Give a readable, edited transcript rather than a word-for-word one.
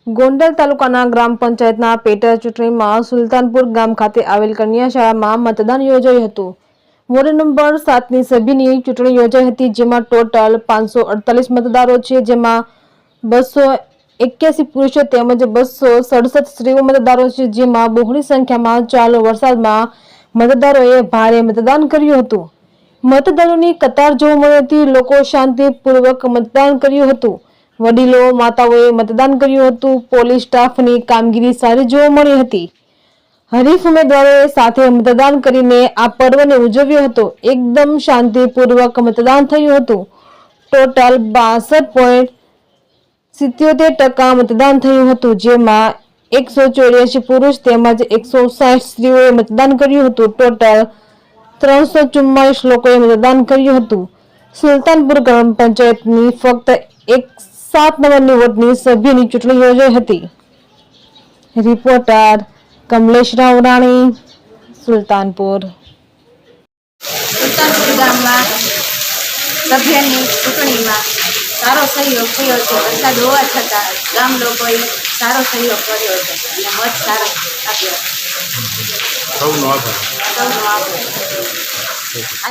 ગોંડલ તાલુકાના ગ્રામ પંચાયતના પેટા ચૂંટણીમાં સુલતાનપુર ગામ ખાતે આવેલ કન્યા શાળામાં મતદાન યોજાયું હતું। વોર્ડ નંબર 7ની સભ્યની ચૂંટણી યોજાઈ હતી, જેમાં ટોટલ 548 મતદારો છે, જેમાં 281 પુરુષો તેમજ 267 સ્ત્રીઓ મતદારો છે, જેમાં બહોળી સંખ્યામાં ચાલુ વરસાદમાં મતદારોએ ભારે મતદાન કર્યું હતું। મતદારોની કતાર જોવા મળી હતી। લોકો શાંતિપૂર્વક મતદાન કર્યું હતું। વડીલો માતાઓએ મતદાન કર્યું હતું। પોલીસ સ્ટાફની કામગીરી સારી જોવા મળી હતી। હરીફ ઉમેદવારોએ સાથે મતદાન કરીને આ પર્વને ઉજવ્યો હતો। એકદમ શાંતિપૂર્વક મતદાન થયું હતું। ટોટલ 62.77% મતદાન થયું હતું, જેમાં 184 પુરુષ તેમજ 160 સ્ત્રીઓએ મતદાન કર્યું હતું। ટોટલ 344 લોકોએ મતદાન કર્યું હતું। સુલતાનપુર ગ્રામ પંચાયતની ફક્ત 7 નંબરની વોર્ડની સભ્યની ચૂંટણી યોજાઈ હતી। રિપોર્ટર કમલેશ રાવરાણી, સુલતાનપુર। સુલતાનપુર ગામમાં સભ્યની ચૂંટણીમાં સારો સહયોગ થયો છે। વરસાદ હોવા છતાં ગામ લોકોએ સારો સહયોગ કર્યો છે અને મત સારો આપ્યો છે। સૌનો આભાર।